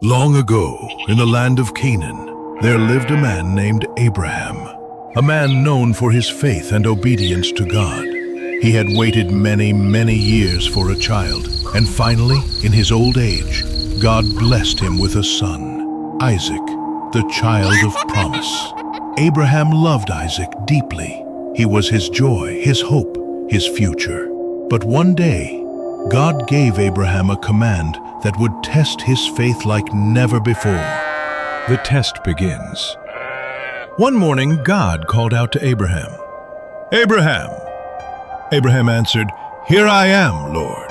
Long ago, in the land of Canaan, there lived a man named Abraham, a man known for his faith and obedience to God. He had waited many, many years for a child, and finally, in his old age, God blessed him with a son, Isaac, the child of promise. Abraham loved Isaac deeply. He was his joy, his hope, his future. But one day, God gave Abraham a command that would test his faith like never before. The test begins. One morning, God called out to Abraham. "Abraham!" Abraham answered, "Here I am, Lord."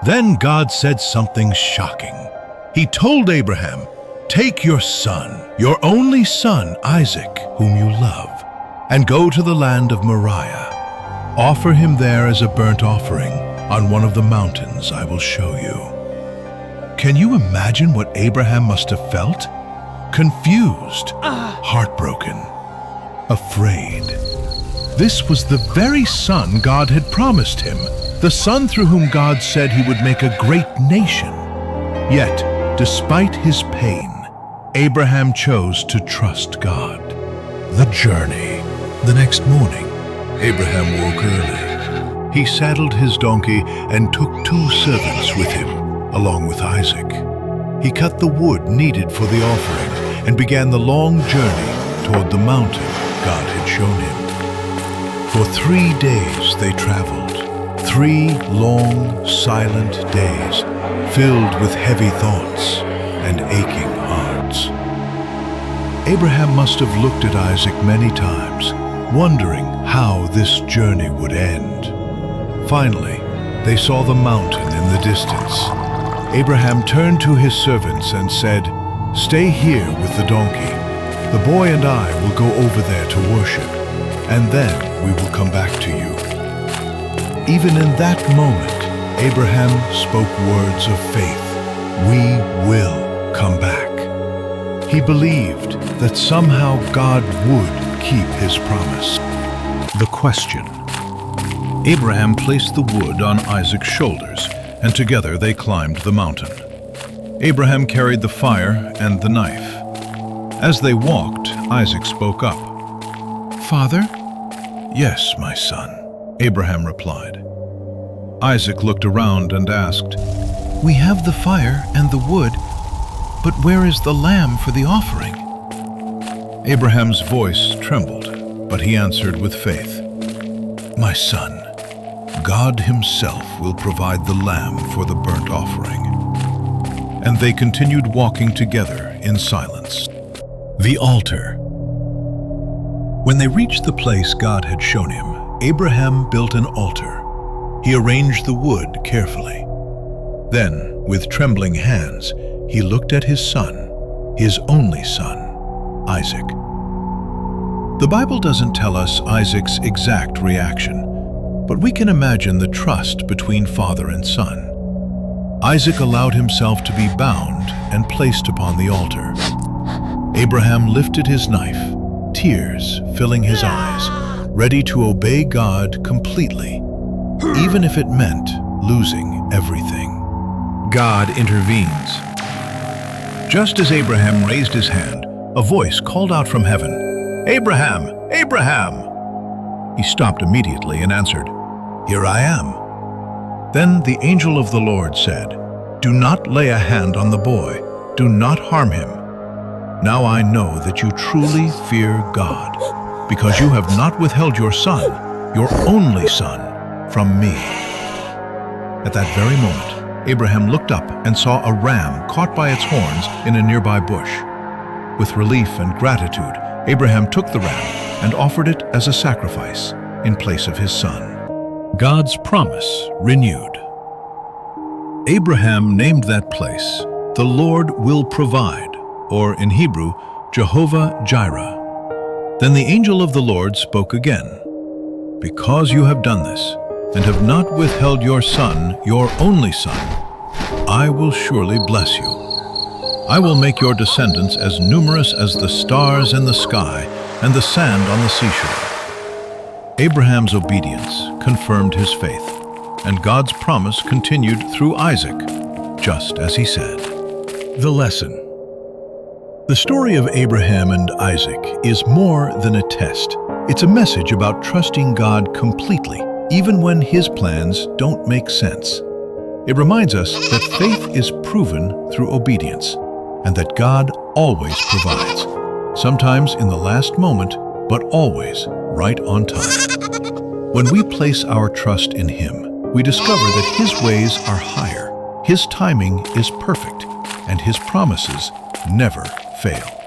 Then God said something shocking. He told Abraham, "Take your son, your only son, Isaac, whom you love, and go to the land of Moriah. Offer him there as a burnt offering on one of the mountains I will show you." Can you imagine what Abraham must have felt? Confused, heartbroken, afraid. This was the very son God had promised him, the son through whom God said he would make a great nation. Yet, despite his pain, Abraham chose to trust God. The journey. The next morning, Abraham woke early. He saddled his donkey and took 2 servants with him, along with Isaac. He cut the wood needed for the offering and began the long journey toward the mountain God had shown him. For 3 days they traveled, 3 long, silent days, filled with heavy thoughts and aching hearts. Abraham must have looked at Isaac many times, wondering how this journey would end. Finally, they saw the mountain in the distance. Abraham turned to his servants and said, "Stay here with the donkey. The boy and I will go over there to worship, and then we will come back to you." Even in that moment, Abraham spoke words of faith. "We will come back." He believed that somehow God would keep his promise. The question. Abraham placed the wood on Isaac's shoulders, and together they climbed the mountain. Abraham carried the fire and the knife. As they walked, Isaac spoke up. "Father?" "Yes, my son," Abraham replied. Isaac looked around and asked, "We have the fire and the wood, but where is the lamb for the offering?" Abraham's voice trembled, but he answered with faith, "My son, God himself will provide the lamb for the burnt offering." And they continued walking together in silence. The altar. When they reached the place God had shown him, Abraham built an altar. He arranged the wood carefully. Then, with trembling hands, he looked at his son, his only son, Isaac. The Bible doesn't tell us Isaac's exact reaction, but we can imagine the trust between father and son. Isaac allowed himself to be bound and placed upon the altar. Abraham lifted his knife, tears filling his eyes, ready to obey God completely, even if it meant losing everything. God intervenes. Just as Abraham raised his hand, a voice called out from heaven, "Abraham! Abraham!" He stopped immediately and answered, "Here I am." Then the angel of the Lord said, "Do not lay a hand on the boy. Do not harm him. Now I know that you truly fear God, because you have not withheld your son, your only son, from me." At that very moment, Abraham looked up and saw a ram caught by its horns in a nearby bush. With relief and gratitude, Abraham took the ram and offered it as a sacrifice in place of his son. God's promise renewed. Abraham named that place, "The Lord will provide," or in Hebrew, Jehovah Jireh. Then the angel of the Lord spoke again, "Because you have done this, and have not withheld your son, your only son, I will surely bless you. I will make your descendants as numerous as the stars in the sky and the sand on the seashore." Abraham's obedience confirmed his faith, and God's promise continued through Isaac, just as he said. The lesson. The story of Abraham and Isaac is more than a test. It's a message about trusting God completely, even when His plans don't make sense. It reminds us that faith is proven through obedience, and that God always provides, sometimes in the last moment, but always right on time. When we place our trust in Him, we discover that His ways are higher, His timing is perfect, and His promises never fail.